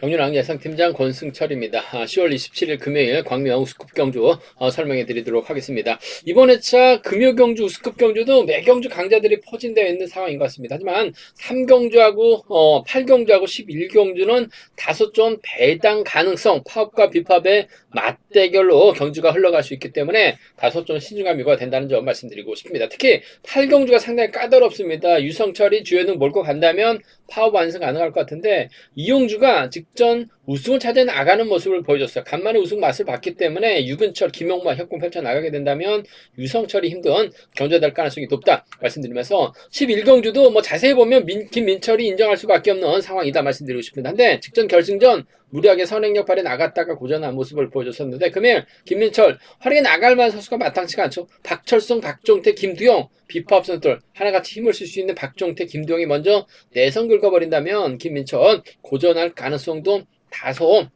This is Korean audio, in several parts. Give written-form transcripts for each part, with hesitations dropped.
경륜왕 예상팀장 권승철입니다. 10월 27일 금요일 광명 우스컵 경주 설명해 드리도록 하겠습니다. 이번 회차 금요경주 우스컵 경주도 매경주 강자들이 포진되어 있는 상황인 것 같습니다. 하지만 3경주하고 8경주하고 11경주는 다소 좀 배당 가능성, 파업과 비팝의 맞대결로 경주가 흘러갈 수 있기 때문에 다소 좀 신중함이 요구가 된다는 점 말씀드리고 싶습니다. 특히 8경주가 상당히 까다롭습니다. 유성철이 주연을 몰고 간다면 파업 완성 가능할 것 같은데 이용주가 직전 우승을 찾아 나가는 모습을 보여줬어요. 간만에 우승 맛을 봤기 때문에 유근철, 김용만 협공 펼쳐 나가게 된다면 유성철이 힘든 경주가 될 가능성이 높다 말씀드리면서 11경주도 뭐 자세히 보면 김민철이 인정할 수밖에 없는 상황이다 말씀드리고 싶습니다. 근데 직전 결승전 무리하게 선행력 발에 나갔다가 고전한 모습을 보여줬었는데 금일 김민철 활약에 나갈 만한 선수가 마땅치가 않죠. 박철성, 박종태, 김두영 비파업 선수들 하나같이 힘을 쓸 수 있는 박종태, 김두영이 먼저 내성 긁어버린다면 김민철 고전할 가능성도 다소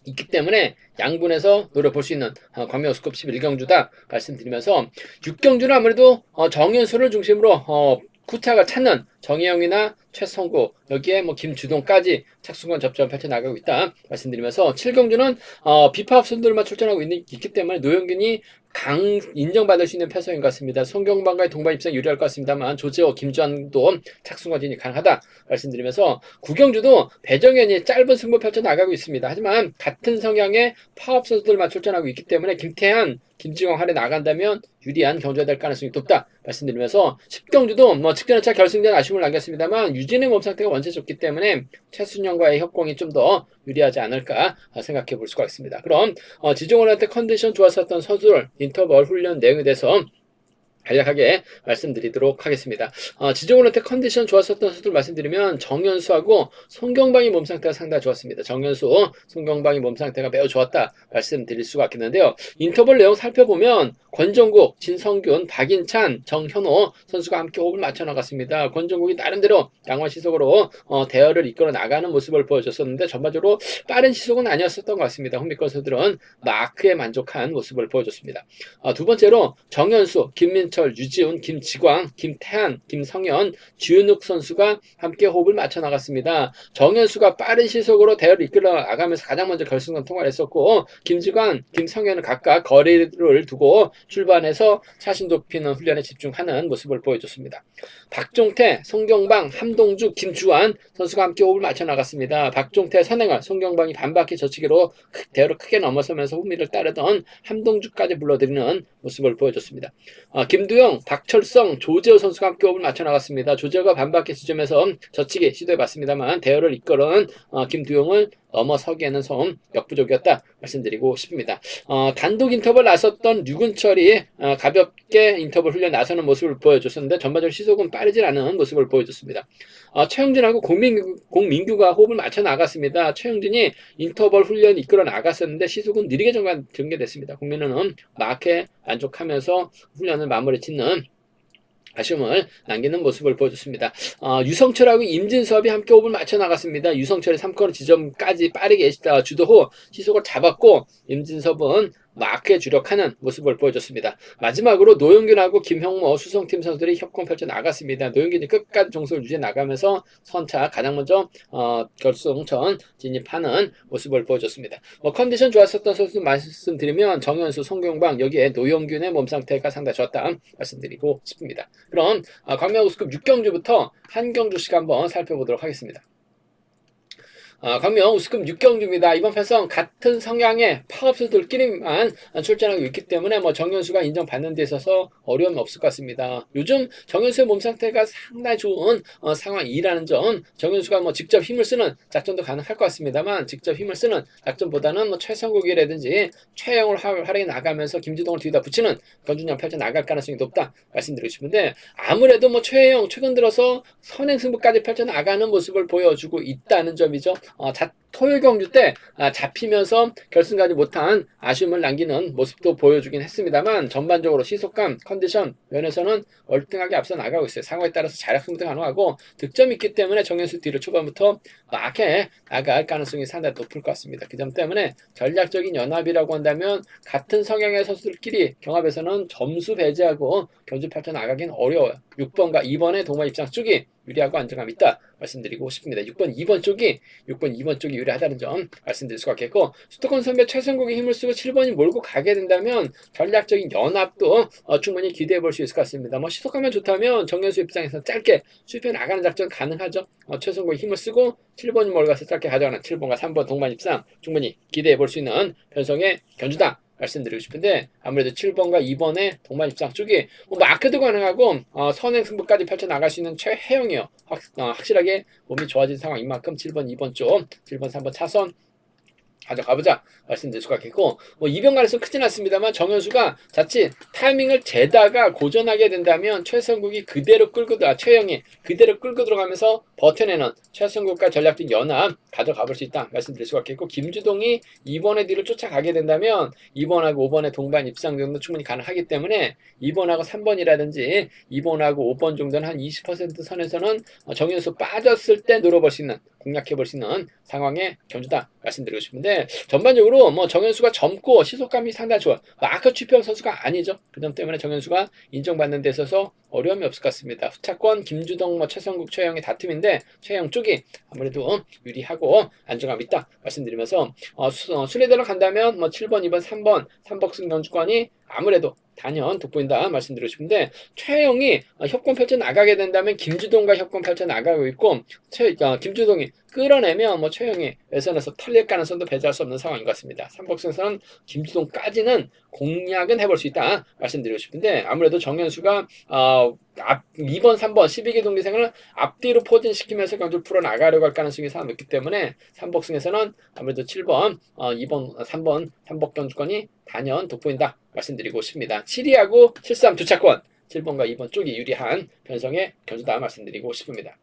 있기 때문에 양분에서 노려볼 수 있는 광명 우스컵 11경주다 말씀드리면서 6경주는 아무래도 정현수를 중심으로 쿠타가 찾는 정혜영이나 최성구 여기에 뭐 김주동까지 착수권 접전 펼쳐나가고 있다 말씀드리면서 7경주는 비파업 선수들만 출전하고 있기 때문에 노영균이 인정받을 수 있는 패성인 것 같습니다. 송경방과의 동반 입상 유리할 것 같습니다만 조재호, 김주환도 착수권 진입 가능하다 말씀드리면서 9경주도 배정현이 짧은 승부 펼쳐나가고 있습니다. 하지만 같은 성향의 파업 선수들만 출전하고 있기 때문에 김태한, 김지광 할에 나간다면 유리한 경주가 될 가능성이 높다 말씀드리면서 10경주도 뭐 직전 회차 결승전 아쉬움을 남겼습니다만 유진의 몸 상태가 원체 좋기 때문에 최순영과의 협공이 좀 더 유리하지 않을까 생각해 볼 수가 있습니다. 그럼 지종원한테 컨디션 좋았었던 선수들 인터벌 훈련 내용에 대해서 간략하게 말씀드리도록 하겠습니다. 지종훈한테 컨디션 좋았었던 선수들 말씀드리면 정현수하고 송경방의 몸 상태가 상당히 좋았습니다. 정현수, 송경방의 몸 상태가 매우 좋았다 말씀드릴 수가 있겠는데요. 인터벌 내용 살펴보면 권정국, 진성균, 박인찬, 정현호 선수가 함께 호흡을 맞춰 나갔습니다. 권정국이 나름대로 양원 시속으로 대열을 이끌어 나가는 모습을 보여줬었는데 전반적으로 빠른 시속은 아니었었던 것 같습니다. 홍미권 선수들은 마크에 만족한 모습을 보여줬습니다. 두 번째로 정현수, 김민철, 유지훈, 김지광, 김태한, 김성현, 주윤욱 선수가 함께 호흡을 맞춰 나갔습니다. 정현수가 빠른 시속으로 대열을 이끌어 나가면서 가장 먼저 결승선 통과를 했었고 김지광, 김성현은 각각 거리를 두고 출발해서 차신 높이는 훈련에 집중하는 모습을 보여줬습니다. 박종태, 송경방, 함동주, 김주환 선수가 함께 호흡을 맞춰 나갔습니다. 박종태 선행을 송경방이 반바퀴 젖히기로 대열을 크게 넘어서면서 후미를 따르던 함동주까지 불러들이는 모습을 보여줬습니다. 김두영, 박철성, 조재호 선수가 함께 호흡을 맞춰 나갔습니다. 조재호가 반바퀴 지점에서 젖히기 시도해봤습니다만 대열을 이끌어는 김두영을 넘어서기에는 좀 역부족이었다 말씀드리고 싶습니다. 단독 인터벌 나섰던 류근철이 가볍게 인터벌 훈련 나서는 모습을 보여줬었는데 전반적으로 시속은 빠르질 않은 모습을 보여줬습니다. 최영진하고 공민규가 호흡을 맞춰 나갔습니다. 최영진이 인터벌 훈련 이끌어 나갔었는데 시속은 느리게 전개됐습니다. 공민은 마크에 만족하면서 훈련을 마무리 짓는 아쉬움을 남기는 모습을 보여줬습니다. 유성철하고 임진섭이 함께 호흡을 맞춰 나갔습니다. 유성철이 3코너 지점까지 빠르게 주도 후 시속을 잡았고 임진섭은 마크에 주력하는 모습을 보여줬습니다. 마지막으로 노영균하고 김형모 수성팀 선수들이 협공 펼쳐 나갔습니다. 노영균이 끝까지 종속을 유지해 나가면서 선차 가장 먼저 결승전 진입하는 모습을 보여줬습니다. 컨디션 좋았었던 선수 말씀드리면 정현수, 송경방 여기에 노영균의 몸 상태가 상당히 좋았다 말씀드리고 싶습니다. 그럼 광명 우스컵 6경주부터 한 경주씩 한번 살펴보도록 하겠습니다. 광명 우스컵 6경주입니다. 이번 편성 같은 성향의 파업수들끼리만 출전하고 있기 때문에 정현수가 인정받는 데 있어서 어려움이 없을 것 같습니다. 요즘 정현수의 몸 상태가 상당히 좋은 상황이라는 점, 정현수가 직접 힘을 쓰는 작전도 가능할 것 같습니다만 직접 힘을 쓰는 작전보다는 최성국이라든지 최영을 활약해 나가면서 김지동을 뒤에다 붙이는 건준형 펼쳐 나갈 가능성이 높다 말씀드리고 싶은데 아무래도 최영 최근 들어서 선행 승부까지 펼쳐 나가는 모습을 보여주고 있다는 점이죠. 토요일 경주 때 잡히면서 결승 가지 못한 아쉬움을 남기는 모습도 보여주긴 했습니다만 전반적으로 시속감, 컨디션 면에서는 월등하게 앞서 나가고 있어요. 상황에 따라서 자력 승부도 가능하고 득점이 있기 때문에 정현수 뒤를 초반부터 막게 나갈 가능성이 상당히 높을 것 같습니다. 그 점 때문에 전략적인 연합이라고 한다면 같은 성향의 선수들끼리 경합에서는 점수 배제하고 경주 펼쳐 나가긴 어려워요. 6번과 2번의 동반 입장 쪽이 유리하고 안정감 있다 말씀드리고 싶습니다. 6번, 2번 쪽이 유리하다는 점 말씀드릴 수가 있겠고, 수도권 선배 최성국이 힘을 쓰고 7번이 몰고 가게 된다면 전략적인 연합도 충분히 기대해 볼 수 있을 것 같습니다. 뭐 시속하면 좋다면 정현수 입장에서 짧게 수입해 나가는 작전 가능하죠. 최성국이 힘을 쓰고 7번이 몰고 가서 짧게 가져가는 7번과 3번 동반 입상 충분히 기대해 볼 수 있는 편성의 견주다 말씀드리고 싶은데, 아무래도 7번과 2번의 동반 입상 쪽이 마크도 가능하고 선행 승부까지 펼쳐 나갈 수 있는 최혜영이요. 확실하게 몸이 좋아진 상황인 만큼 7번, 2번 쪽, 7번, 3번 차선 가져가보자 말씀드릴 수가 있겠고, 이변 가능성 크진 않습니다만 정현수가 자칫 타이밍을 재다가 고전하게 된다면 최성국이 그대로 끌고 최영이 그대로 끌고 들어가면서 버텨내는 최성국과 전략적 연합 가져가볼 수 있다 말씀드릴 수가 있겠고, 김주동이 2번의 뒤를 쫓아가게 된다면 2번하고 5번의 동반 입상 정도 충분히 가능하기 때문에 2번하고 3번이라든지 2번하고 5번 정도는 한 20% 선에서는 정현수 빠졌을 때 노려볼 수 있는, 공략해볼 수 있는 상황의 견주다 말씀드리고 싶은데, 전반적으로 정현수가 젊고 시속감이 상당히 좋아. 아크 취평 선수가 아니죠. 그 점 때문에 정현수가 인정받는 데 있어서 어려움이 없을 것 같습니다. 후차권 김주동, 최성국, 최영의 다툼인데 최영 쪽이 아무래도 유리하고 안정감 있다 말씀드리면서, 순위대로 간다면 7번, 2번, 3번 3복승 경주권이 아무래도 단연 돋보인다 말씀드리고 싶은데, 최영이 협권 펼쳐 나가게 된다면 김주동과 협권 펼쳐 나가고 있고, 김주동이 끌어내면 최영이 외선에서 털릴 가능성도 배제할 수 없는 상황인 것 같습니다. 삼복승에서는 김주동까지는 공략은 해볼 수 있다 말씀드리고 싶은데, 아무래도 정현수가 2번, 3번 12개 동기생을 앞뒤로 포진시키면서 경주를 풀어나가려고 할 가능성이 상당히 높기 때문에 삼복승에서는 아무래도 7번, 2번, 3번 삼복 경주권이 단연 돋보인다 말씀드리고 싶습니다. 7위하고 7, 3 두 차권 7번과 2번 쪽이 유리한 편성의 견주다 말씀드리고 싶습니다.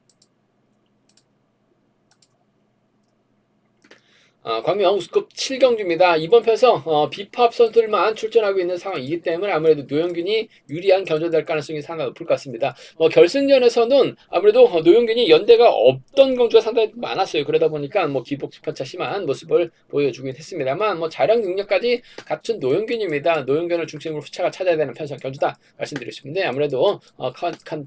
광명 우스컵 7경주입니다. 이번 편성 비팝 선수들만 출전하고 있는 상황이기 때문에 아무래도 노영균이 유리한 견주될 가능성이 상당히 높을 것 같습니다. 결승전에서는 아무래도 노영균이 연대가 없던 경주가 상당히 많았어요. 그러다 보니까 기복 편차 심한 모습을 보여주긴 했습니다만, 자력 능력까지 갖춘 노영균입니다. 노영균을 중심으로 후차가 찾아야 되는 편성 견주다 말씀드리고 싶은데, 아무래도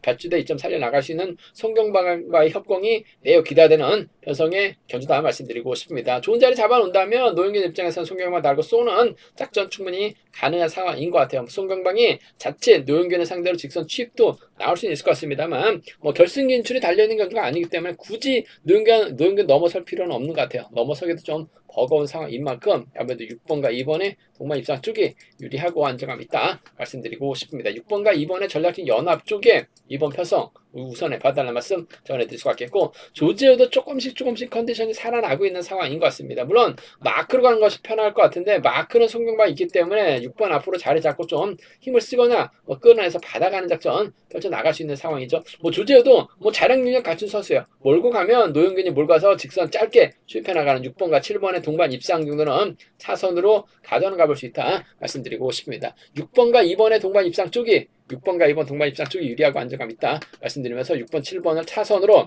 발주대 2점 살려나갈 수 있는 송경방과의 협공이 매우 기대되는 편성의 견주다 말씀드리고 싶습니다. 좋은 자리 잡아놓는다면 노영균 입장에서는 송경방 달고 쏘는 작전 충분히 가능한 상황인 것 같아요. 송경방이 자칫 노영균을 상대로 직선 취입도 나올 수는 있을 것 같습니다만, 결승 진출이 달려있는 경주가 아니기 때문에 굳이 노영균 넘어설 필요는 없는 것 같아요. 넘어서기도 좀 버거운 상황인 만큼 아무래도 6번과 2번의 동반 입상 쪽이 유리하고 안정감 있다 말씀드리고 싶습니다. 6번과 2번의 전략적 연합 쪽에 2번 편성 우선에 봐달라는 말씀 전해드릴 수가 있겠고, 조지호도 조금씩 컨디션이 살아나고 있는 상황인 것 같습니다. 물론 마크로 가는 것이 편할 것 같은데, 마크는 송경방이 있기 때문에 6번 앞으로 자리 잡고 좀 힘을 쓰거나 끌어내서 받아가는 작전 펼쳐 나갈 수 있는 상황이죠. 조지호도 자력 능력 갖춘 선수예요. 몰고 가면 노영균이 몰가서 직선 짧게 수입해 나가는 6번과 7번의 동반 입상 정도는 차선으로 가져가 볼 수 있다 말씀드리고 싶습니다. 6번과 2번의 동반 입상 쪽이 6번과 2번 동반 입상 쪽이 유리하고 안정감 있다 말씀드리면서 6번, 7번을 차선으로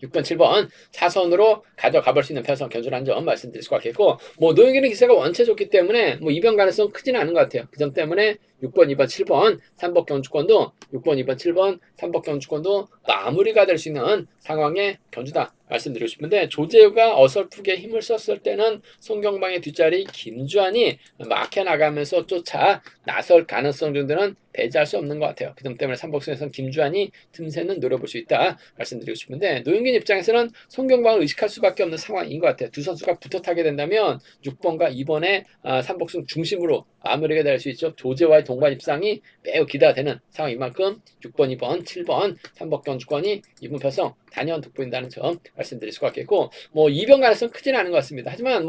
6번, 7번 차선으로 가져가 볼 수 있는 편성 견주라는 점 말씀드릴 수가 있겠고, 노영균의 기세가 원체 좋기 때문에 이변 가능성 크지는 않은 것 같아요. 그 점 때문에 6번, 2번, 7번 3복 경주권도 6번, 2번, 7번 3복 경주권도 마무리가 될 수 있는 상황의 견주다 말씀드리고 싶은데, 조재우가 어설프게 힘을 썼을 때는 송경방의 뒷자리 김주환이 막혀 나가면서 쫓아 나설 가능성 정도는 배제할 수 없는 것 같아요. 그 점 때문에 삼복승에서는 김주환이 틈새는 노려볼 수 있다 말씀드리고 싶은데, 노영균 입장에서는 송경방을 의식할 수밖에 없는 상황인 것 같아요. 두 선수가 붙어 타게 된다면 6번과 2번의 삼복승 중심으로 마무리가 될 수 있죠. 조재와의 동반 입상이 매우 기대가 되는 상황인 만큼 6번, 2번, 7번 삼복 경주권이 이번 편성 단연 돋보인다는 점 말씀드릴 수가 있겠고, 이변 가능성 크지는 않은 것 같습니다. 하지만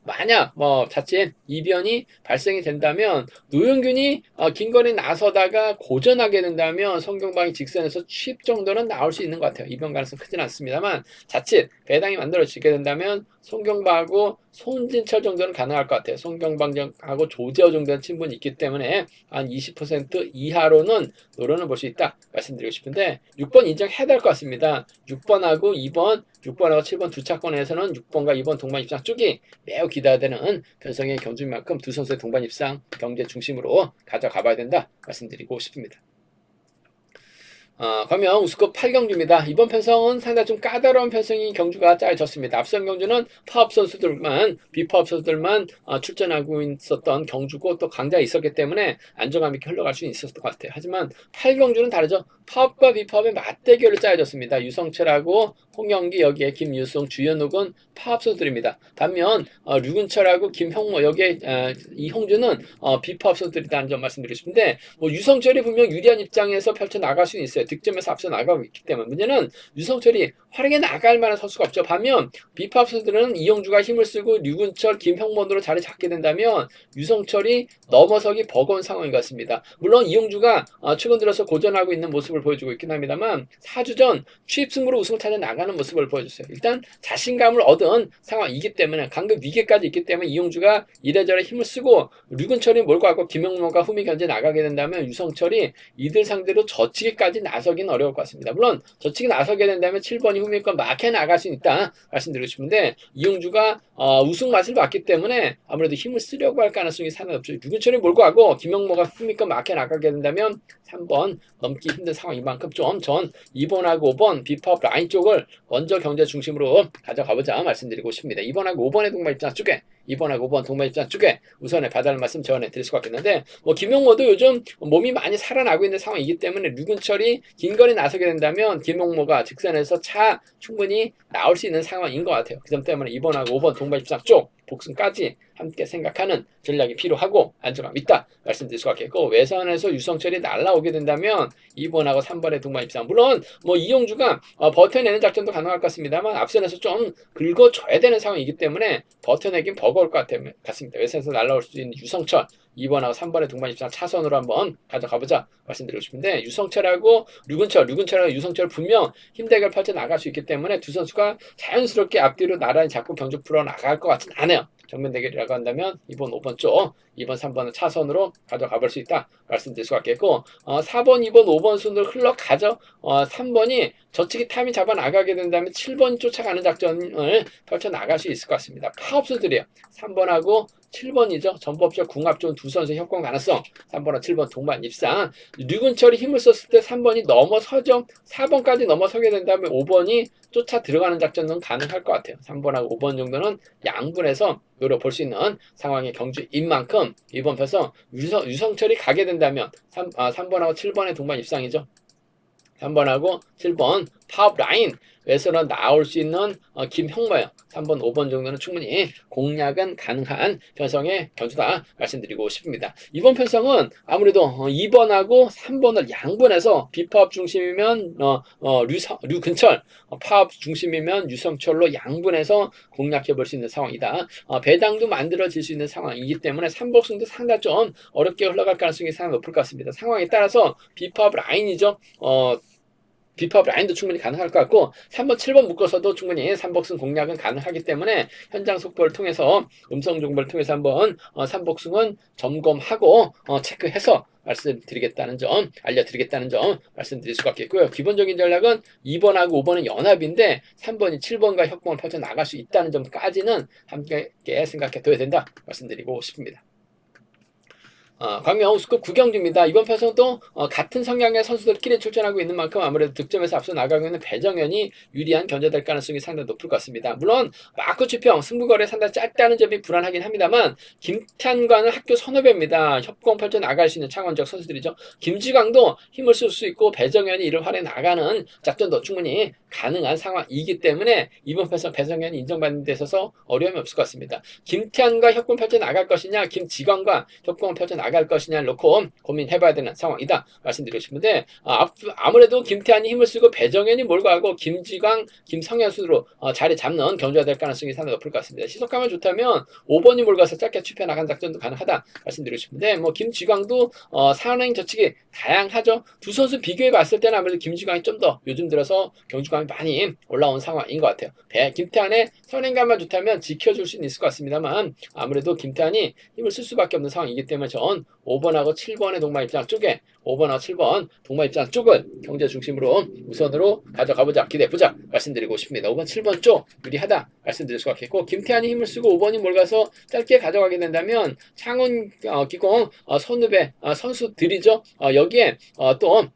만약 자칫 이변이 발생이 된다면 노영균이 긴 거리 나서다가 고전하게 된다면 송경방이 직선에서 취입 정도는 나올 수 있는 것 같아요. 이변 가능성 크지는 않습니다만, 자칫 배당이 만들어지게 된다면 송경방하고 손진철 정도는 가능할 것 같아요. 송경방하고 조재호 정도는 친분이 있기 때문에 한 20% 이하로는 노려는 볼 수 있다 말씀드리고 싶은데, 6번 인정해야 될 것 같습니다. 6번하고 2번, 6번하고 7번 두 차권에서는 6번과 2번 동반 입상 쪽이 매우 기대되는 편성의 경주인 만큼 두 선수의 동반 입상 경제 중심으로 가져가 봐야 된다 말씀드리고 싶습니다. 그러면 우스컵 8경주입니다. 이번 편성은 상당히 좀 까다로운 편성인 경주가 짜여졌습니다. 앞선 경주는 파업 선수들만, 비파업 선수들만 출전하고 있었던 경주고 또 강자가 있었기 때문에 안정감 있게 흘러갈 수 있었을 것 같아요. 하지만 8경주는 다르죠. 파업과 비파업의 맞대결을 짜여졌습니다. 유성철하고 홍영기, 여기에 김유승, 주현욱은 파업 선수들입니다. 반면 류근철하고 김형모, 여기에 이홍주는 비파업 선수들이라는 점 말씀드리고 싶은데, 뭐 유성철이 분명 유리한 입장에서 펼쳐 나갈 수는 있어요. 득점에서 앞서 나가고 있기 때문에. 문제는 유성철이 활약해 나갈 만한 선수가 없죠. 반면 비파업 선수들은 이용주가 힘을 쓰고 류근철, 김형mon으로 자리 잡게 된다면 유성철이 넘어서기 버거운 상황인 것 같습니다. 물론 이용주가 최근 들어서 고전하고 있는 모습을 보여주고 있긴 합니다만 4주전 취입승부로 우승을 찾아 나가는 모습을 보여줬어요. 일단 자신감을 얻은 상황이기 때문에 강급 위기까지 있기 때문에 이용주가 이래저래 힘을 쓰고 류근철이 몰고 가고 김형mon과 후미 견제 나가게 된다면 유성철이 이들 상대로 젖히기까지 나서긴 어려울 것 같습니다. 물론 젖히기 나서게 된다면 7번이 후미권 막혀 나갈 수 있다 말씀드리고 싶은데 이용주가 우승 맛을 봤기 때문에 아무래도 힘을 쓰려고 할 가능성이 상당히 없죠. 류근철이 몰고 가고 김형모가 후미권 막혀 나가게 된다면 3번 넘기 힘든 상황인 만큼 좀 전 2번하고 5번 비파업 라인 쪽을 먼저 경제 중심으로 가져가보자 말씀드리고 싶습니다. 2번하고 5번의 동반 입장 쪽에 2번하고 5번 동반 입장 쪽에 우선에 받아할 말씀 전해 드릴 수가 있겠는데 뭐 김용모도 요즘 몸이 많이 살아나고 있는 상황이기 때문에 류근철이 긴 거리 나서게 된다면 김용모가 직선에서 차 충분히 나올 수 있는 상황인 것 같아요. 그 점 때문에 2번하고 5번 동반 입장 쪽 복승까지 함께 생각하는 전략이 필요하고 안정감 있다 말씀드릴 수가 있겠고 외선에서 유성철이 날라오게 된다면 2번하고 3번의 동반 입장 물론 뭐 이용주가 버텨내는 작전도 가능할 것 같습니다만 앞선에서 좀 긁어줘야 되는 상황이기 때문에 버텨내긴 버거울 것 같습니다. 외선에서 날라올 수 있는 유성철 2번하고 3번의 동반 입장 차선으로 한번 가져가보자 말씀드리고 싶은데 유성철하고 류근철하고 유성철 분명 힘대결 펼쳐 나갈 수 있기 때문에 두 선수가 자연스럽게 앞뒤로 나란히 잡고 경주 풀어 나갈 것 같진 않아요. 정면 대결이라고 한다면 2번, 5번 쪽, 2번, 3번은 차선으로 가져가 볼 수 있다 말씀드릴 수가 있겠고 4번, 2번, 5번 순으로 흘러가죠. 3번이 저측이 타임이 잡아 나가게 된다면 7번 쫓아가는 작전을 펼쳐 나갈 수 있을 것 같습니다. 파업수들이에요. 3번하고 7번이죠. 전법적 궁합 좋은 두 선수의 협공 가능성 3번과 7번 동반 입상 류근철이 힘을 썼을 때 3번이 넘어서죠. 4번까지 넘어서게 된다면 5번이 쫓아 들어가는 작전은 가능할 것 같아요. 3번하고 5번 정도는 양분해서 노려볼 수 있는 상황의 경주인 만큼 이번 편성 유성철이 가게 된다면 3번하고 7번의 동반 입상이죠. 3번하고 7번 파업 라인 외선으로 나올 수 있는 김형모요. 3번, 5번 정도는 충분히 공략은 가능한 편성의 경주다 말씀드리고 싶습니다. 이번 편성은 아무래도 2번하고 3번을 양분해서 비파업 중심이면 류근철, 파업 중심이면 유성철로 양분해서 공략해 볼 수 있는 상황이다. 배당도 만들어질 수 있는 상황이기 때문에 3복승도 상당히 좀 어렵게 흘러갈 가능성이 상당히 높을 것 같습니다. 상황에 따라서 비파업 라인이죠. 비파업 라인도 충분히 가능할 것 같고 3번, 7번 묶어서도 충분히 3복승 공략은 가능하기 때문에 현장 속보를 통해서 음성 정보를 통해서 한번 3복승은 점검하고 체크해서 말씀드리겠다는 점, 알려드리겠다는 점 말씀드릴 수가 있겠고요. 기본적인 전략은 2번하고 5번은 연합인데 3번이 7번과 협공을 펼쳐 나갈 수 있다는 점까지는 함께 생각해 둬야 된다 말씀드리고 싶습니다. 광명 우스컵 9경주입니다. 이번 편성도 같은 성향의 선수들끼리 출전하고 있는 만큼 아무래도 득점에서 앞서 나가고 있는 배정현이 유리한 견제될 가능성이 상당히 높을 것 같습니다. 물론 마크 추평 승부거래 상당히 짧다는 점이 불안하긴 합니다만 김탄과는 학교 선후배입니다. 협공 펼쳐 나갈 수 있는 창원적 선수들이죠. 김지광도 힘을 쓸 수 있고 배정현이 이를 활용해 나가는 작전도 충분히 가능한 상황이기 때문에 이번 편성 배정현이 인정받는 데 있어서 어려움이 없을 것 같습니다. 김태환과 협공 펼쳐 나갈 것이냐 김지광과 협공을 펼쳐 나갈 것이냐 놓고 고민해봐야 되는 상황이다 말씀드리고 싶은데 아무래도 김태환이 힘을 쓰고 배정현이 몰고 가고 김지광, 김성현 순으로 자리 잡는 경주가 될 가능성이 상당히 높을 것 같습니다. 시속감이 좋다면 5번이 몰고 가서 짧게 춥혀 나간 작전도 가능하다 말씀드리고 싶은데 뭐 김지광도 상행 저측이 다양하죠. 두 선수 비교해 봤을 때는 아무래도 김지광이 좀 더 요즘 들어서 경주감이 많이 올라온 상황인 것 같아요. 김태환의 선행감만 좋다면 지켜줄 수는 있을 것 같습니다만 아무래도 김태환이 힘을 쓸 수밖에 없는 상황이기 때문에 전 5번하고 7번의 동반 입장 쪽에 5번하고 7번 동반 입장 쪽을 경제 중심으로 우선으로 가져가보자 기대해보자 말씀드리고 싶습니다. 5번 7번 쪽 유리하다 말씀드릴 수가 있겠고 김태환이 힘을 쓰고 5번이 몰가서 짧게 가져가게 된다면 창원 기공 선후배 선수들이죠. 여기에 또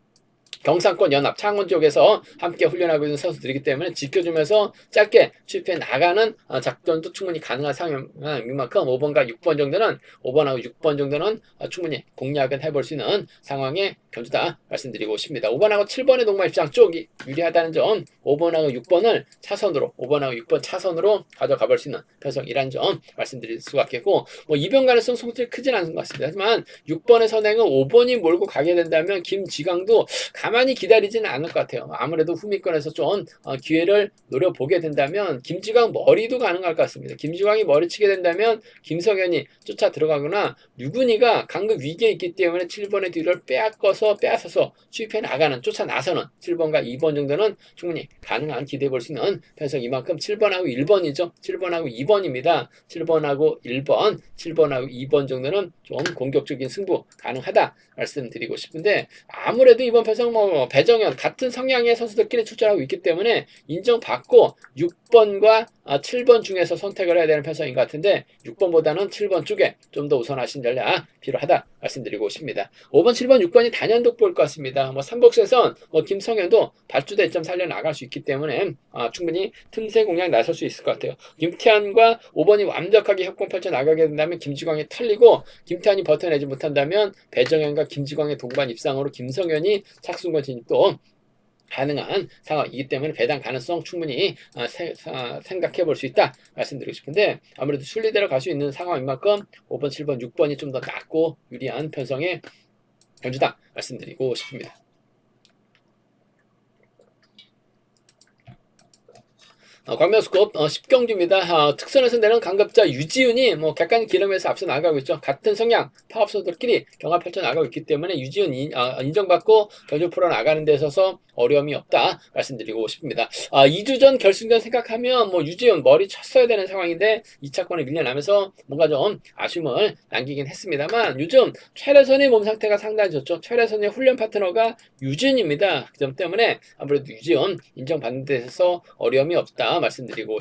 경상권 연합 창원 쪽에서 함께 훈련하고 있는 선수들이기 때문에 지켜주면서 짧게 취입해 나가는 작전도 충분히 가능한 상황인 만큼 5번과 6번 정도는 5번하고 6번 정도는 충분히 공략은 해볼 수 있는 상황의 견주다 말씀드리고 싶습니다. 5번하고 7번의 동반 입장 쪽이 유리하다는 점, 5번하고 6번을 차선으로 5번하고 6번 차선으로 가져가 볼 수 있는 편성이라는 점 말씀드릴 수가 있겠고, 뭐 이변 가능성 소문이 크진 않은 것 같습니다. 하지만 6번의 선행은 5번이 몰고 가게 된다면 김지광도 가만히 기다리지는 않을 것 같아요. 아무래도 후미권에서 좀 기회를 노려보게 된다면 김지광 머리도 가능할 것 같습니다. 김지광이 머리치게 된다면 김성현이 쫓아 들어가거나 류근이가 강급 위기에 있기 때문에 7번의 뒤를 빼앗아서 수입해 나가는, 쫓아 나서는 7번과 2번 정도는 충분히 가능한 기대해 볼 수 있는 편성. 이만큼 7번하고 1번이죠. 7번하고 2번입니다. 7번하고 1번, 7번하고 2번 정도는 좀 공격적인 승부 가능하다 말씀드리고 싶은데, 아무래도 이번 편성 뭐 배정현 같은 성향의 선수들끼리 출전하고 있기 때문에 인정받고 6번과 7번 중에서 선택을 해야 되는 편성인 것 같은데, 6번보다는 7번 쪽에 좀 더 우선하신 전략 필요하다 말씀드리고 싶습니다. 5번, 7번, 6번이 단연독보일 것 같습니다. 뭐 삼복수에선 김성현도 발주대 점 살려나갈 수 있기 때문에 충분히 틈새 공략 나설 수 있을 것 같아요. 김태환과 5번이 완벽하게 협공 펼쳐 나가게 된다면 김지광이 털리고, 김태환이 버텨내지 못한다면 배정현과 김지광의 동반 입상으로 김성현이 착순권 진입도 가능한 상황이기 때문에 배당 가능성 충분히 생각해 볼 수 있다 말씀드리고 싶은데, 아무래도 순리대로 갈 수 있는 상황인 만큼 5번, 7번, 6번이 좀 더 낫고 유리한 편성의 견주다 말씀드리고 싶습니다. 광명스컵 10경주입니다. 특선에서 내는 강급자 유지훈이 뭐 객관 기름에서 앞서 나가고 있죠. 같은 성향 파업 선수들끼리 경합 펼쳐 나가고 있기 때문에 유지훈 인정받고 견주 풀어 나가는 데 있어서 어려움이 없다 말씀드리고 싶습니다. 2주 전 결승전 생각하면 뭐 유지훈 머리 쳤어야 되는 상황인데 2차권에 밀려나면서 뭔가 좀 아쉬움을 남기긴 했습니다만, 요즘 최래선의 몸 상태가 상당히 좋죠. 최래선의 훈련 파트너가 유지훈입니다. 그 점 때문에 아무래도 유지훈 인정받는 데 있어서 어려움이 없다 말씀드리고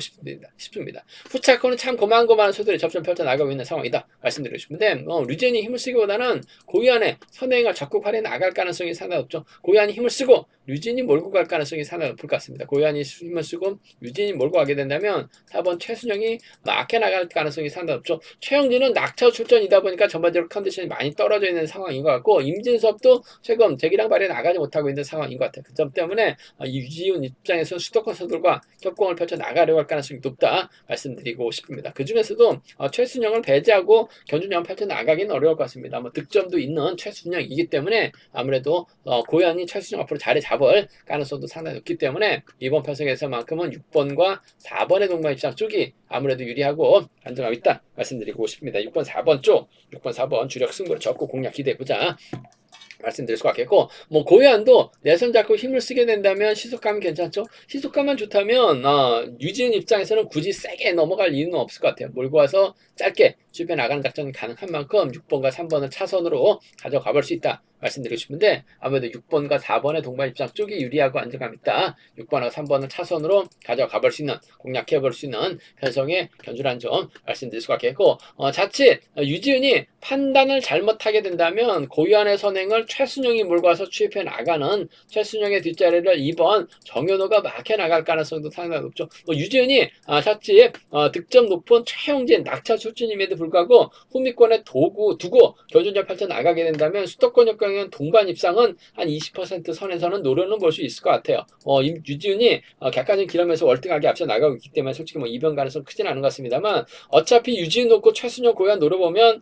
싶습니다. 후차권은 참 고만고만한 소들이 접점 펼쳐 나가고 있는 상황이다 말씀드리고 싶은데, 류지훈이 힘을 쓰기보다는 고유한의 선행을 적극 발휘해 나갈 가능성이 상당히 높죠. 고유한이 힘을 쓰고 류진이 몰고 갈 가능성이 상당히 높을 것 같습니다. 고유한이 힘을 쓰고 류진이 몰고 가게 된다면 4번 최순영이 막혀 나갈 가능성이 상당히 높죠. 최영진은 낙차 출전이다 보니까 전반적으로 컨디션이 많이 떨어져 있는 상황인 것 같고, 임진섭도 최근 재기량 발휘에 나가지 못하고 있는 상황인 것 같아요. 그 점 때문에 유지훈 입장에서 수도권 선수들과 협공을 펼쳐 나가려고 할 가능성이 높다 말씀드리고 싶습니다. 그 중에서도 최순영을 배제하고 견준영 펼쳐 나가기는 어려울 것 같습니다. 뭐 득점도 있는 최순영이기 때문에 아무래도 고현이 최순영 앞으로 자리 잡을 가능성도 상당히 높기 때문에 이번 편성에서만큼은 6번과 4번의 동반 입장 쪽이 아무래도 유리하고 안정감 있다 말씀드리고 싶습니다. 6번, 4번 쪽, 6번, 4번 주력 승부를 적고 공략 기대해보자 말씀드릴 수 같겠고, 뭐 고요한도 내선 잡고 힘을 쓰게 된다면 시속감이 괜찮죠. 시속감만 좋다면 유지은 입장에서는 굳이 세게 넘어갈 이유는 없을 것 같아요. 몰고 와서 짧게 주변 나가는 작전이 가능한 만큼 6번과 3번을 차선으로 가져가 볼 수 있다 말씀드리고 싶은데, 아무래도 6번과 4번의 동반 입장 쪽이 유리하고 안정감 있다. 6번하고 3번을 차선으로 가져가 볼 수 있는, 공략해 볼 수 있는 편성의 견주라는 점 말씀드릴 수가 있겠고, 자칫 유지은이 판단을 잘못하게 된다면 고유한의 선행을 최순영이 몰고 와서 추입해 나가는, 최순영의 뒷자리를 2번 정현호가 막혀 나갈 가능성도 상당히 높죠. 유지은이 자칫 득점 높은 최영진 낙차 출신임에도 불구하고 후미권에 두고 결준전 펼쳐 나가게 된다면 수도권 역경의 동반 입상은 한 20% 선에서는 노려는 볼 수 있을 것 같아요. 유지훈이 객관적인 기록에서 월등하게 앞서 나가고 있기 때문에 솔직히 뭐 이변 가능성 크진 않은 것 같습니다만, 어차피 유지훈 놓고 최순영 고현 노려보면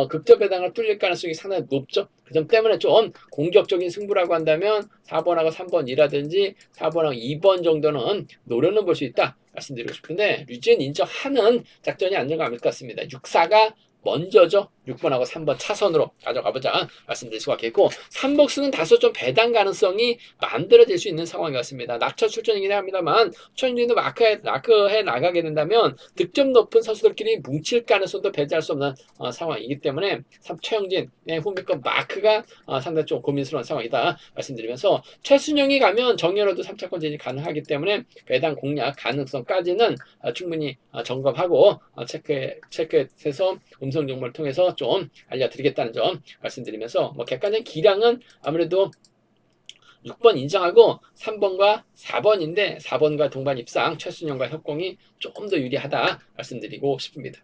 극적 배당을 뚫릴 가능성이 상당히 높죠. 그 점 때문에 좀 공격적인 승부라고 한다면 4번하고 3번이라든지 4번하고 2번 정도는 노려는 볼 수 있다 말씀드리고 싶은데, 류지은 인정하는 작전이 안정감일 것 같습니다. 6사가 먼저죠. 6번하고 3번 차선으로 가져가보자 말씀드릴 수가 있겠고, 3복수는 다소 좀 배당 가능성이 만들어질 수 있는 상황인 것 같습니다. 낙차 출전이긴 합니다만 최영진도 마크해 나가게 된다면 득점 높은 선수들끼리 뭉칠 가능성도 배제할 수 없는 상황이기 때문에 최영진의 후미권 마크가 상당히 좀 고민스러운 상황이다 말씀드리면서, 최순영이 가면 정현호도 3차권 진입 가능하기 때문에 배당 공략 가능성까지는 충분히 점검하고 체크해서 음성 정보를 통해서 좀 알려드리겠다는 점 말씀드리면서, 뭐 객관적인 기량은 아무래도 6번 인정하고 3번과 4번인데 4번과 동반 입상 최순영과 협공이 조금 더 유리하다 말씀드리고 싶습니다.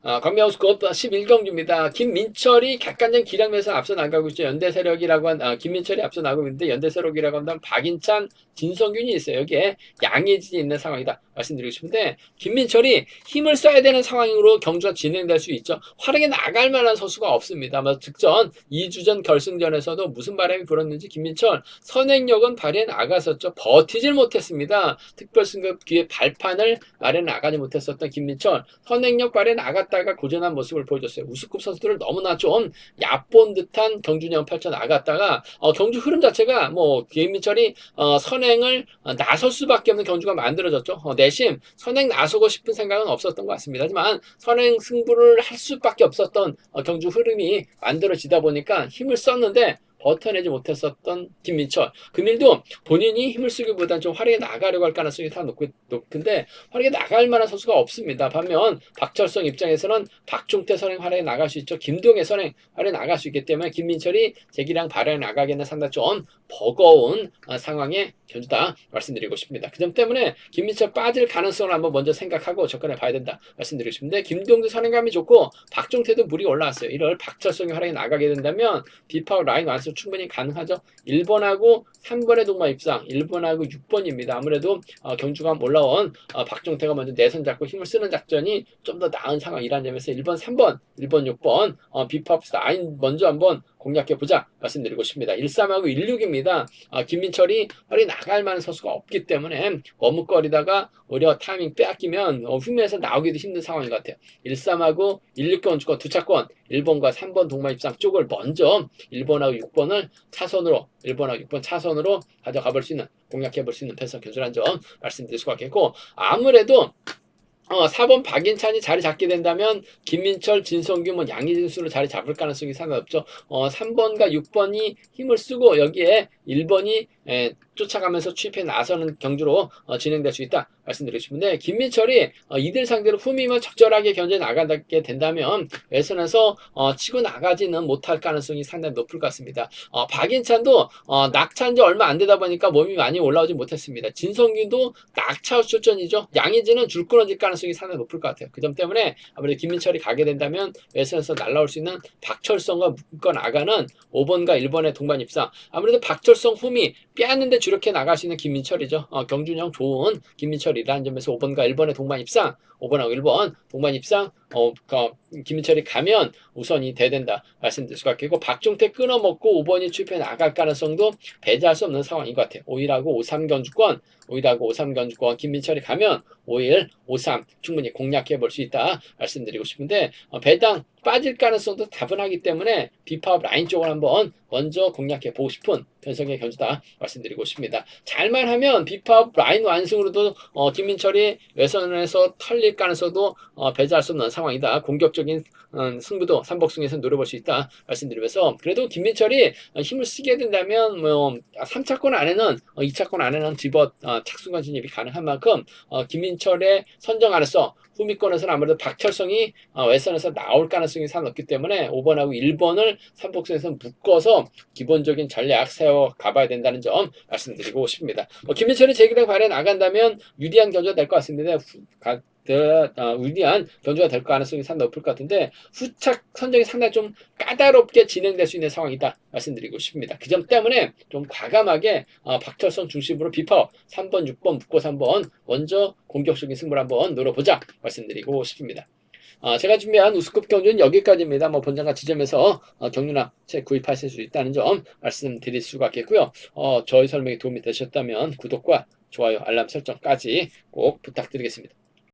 광명우스컵 11경주입니다. 김민철이 객관전 기량면에서 앞서 나가고 있죠. 연대세력이라고 김민철이 앞서 나가고 있는데 연대세력이라고 한다면 박인찬, 진성균이 있어요. 여기에 양의진이 있는 상황이다 말씀드리고 싶은데 김민철이 힘을 써야 되는 상황으로 경주가 진행될 수 있죠. 활약에 나갈 만한 선수가 없습니다. 직전 2주전 결승전에서도 무슨 바람이 불었는지 김민철 선행력은 발휘해 나갔었죠. 버티질 못했습니다. 특별승급 뒤에 발판을 마련해 나가지 못했었던 김민철 선행력 발휘해 나갔 다가 고전한 모습을 보여줬어요. 우스컵 선수들을 너무나 좀 얕본 듯한 경주년 펼쳐 나갔다가 경주 흐름 자체가 김민철이 선행을 나설 수밖에 없는 경주가 만들어졌죠. 내심 선행 나서고 싶은 생각은 없었던 것 같습니다. 하지만 선행 승부를 할 수밖에 없었던 경주 흐름이 만들어지다 보니까 힘을 썼는데 버텨내지 못했었던 김민철. 금일도 본인이 힘을 쓰기보다는 좀 활약에 나가려고 할 가능성이 다 높은데 활약에 나갈 만한 선수가 없습니다. 반면 박철성 입장에서는 박종태 선행 활약에 나갈 수 있죠. 김동혜 선행 활약에 나갈 수 있기 때문에 김민철이 재기량 발휘에 나가기에는 상당히 좀 버거운 상황에 견주다 말씀드리고 싶습니다. 그 점 때문에 김민철 빠질 가능성을 한번 먼저 생각하고 접근해 봐야 된다 말씀드리고 싶은데 김동도 선행감이 좋고 박종태도 물이 올라왔어요. 이럴 박철성이 활약에 나가게 된다면 비파워 라인 완수 충분히 가능하죠. 1번하고 3번의 동반 입상 1번하고 6번입니다. 아무래도 경주감 올라온 박종태가 먼저 내선 잡고 힘을 쓰는 작전이 좀 더 나은 상황이라는 점에서 1번, 3번, 1번, 6번 비파워 라인 먼저 한번 공략해보자 말씀드리고 싶습니다. 13하고 16입니다. 김민철이 활이 나갈 만한 선수가 없기 때문에 머뭇거리다가 오히려 타이밍 빼앗기면 흠에서 나오기도 힘든 상황인 것 같아요. 13하고 16번 주권 두 차권 1번과 3번 동반 입상 쪽을 먼저 1번하고 6번을 차선으로 1번하고 6번 차선으로 가져가 볼 수 있는 공략해 볼 수 있는 패스 견주라는 점 말씀드릴 수가 있겠고 아무래도 4번 박인찬이 자리 잡게 된다면 김민철, 진성규, 양희진 수로 자리 잡을 가능성이 상당히 없죠. 3번과 6번이 힘을 쓰고 여기에 1번이 쫓아가면서 취입해 나서는 경주로 진행될 수 있다 말씀드리고 싶은데 김민철이 이들 상대로 후미만 적절하게 견제 나가게 된다면 외선에서 치고 나가지는 못할 가능성이 상당히 높을 것 같습니다. 박인찬도 낙차한 지 얼마 안 되다 보니까 몸이 많이 올라오지 못했습니다. 진성규도 낙차 출전이죠. 양희진은 줄 끊어질 가능성이 상당히 높을 것 같아요. 그 점 때문에 아무래도 김민철이 가게 된다면 외선에서 날라올 수 있는 박철성과 묶어 나가는 5번과 1번의 동반 입상 아무래도 박철성 후미 빼앗는데 주력해 나갈 수 있는 김민철이죠. 경준형 좋은 김민철이라는 점에서 5번과 1번의 동반 입상 5번하고 1번 동반 입상 김민철이 가면 우선이 돼야 된다 말씀드릴 수가 있고 박종태 끊어먹고 5번이 출입해 나갈 가능성도 배제할 수 없는 상황인 것 같아요. 5일하고 5, 3견주권 5일하고 5, 3견주권 김민철이 가면 5일, 5, 3 충분히 공략해 볼 수 있다 말씀드리고 싶은데 배당 빠질 가능성도 다분하기 때문에 비파업 라인 쪽을 한번 먼저 공략해 보고 싶은 편성의 견주다 말씀드리고 싶습니다. 잘만 하면 비파업 라인 완승으로도 김민철이 외선에서 털릴 가능성도 배제할 수 없는 상황이다. 공격적인 승부도 삼복승에서 노려볼 수 있다 말씀드리면서 그래도 김민철이 힘을 쓰게 된다면 3차권 안에는 2차권 안에는 집어 착순간 진입이 가능한 만큼 김민철의 선정 안에서 후미권에서는 아무래도 박철성이 외선에서 나올 가능성이 상당히 높기 때문에 5번하고 1번을 삼복승에서 묶어서 기본적인 전략 세워 가봐야 된다는 점 말씀드리고 싶습니다. 김민철이 재기력 발휘해 나간다면 유리한 견주가 될 것 같습니다. 유리한 견주가 될 가능성이 상당히 높을 것 같은데 후착 선정이 상당히 좀 까다롭게 진행될 수 있는 상황이다 말씀드리고 싶습니다. 그 점 때문에 좀 과감하게 박철성 중심으로 비파워 3번, 6번 묶고 3번 먼저 공격적인 승부를 한번 노려보자 말씀드리고 싶습니다. 제가 준비한 우스컵 경주는 여기까지입니다. 본장과 지점에서 경주나 책 구입하실 수 있다는 점 말씀드릴 수가 있겠고요. 저희 설명이 도움이 되셨다면 구독과 좋아요, 알람 설정까지 꼭 부탁드리겠습니다.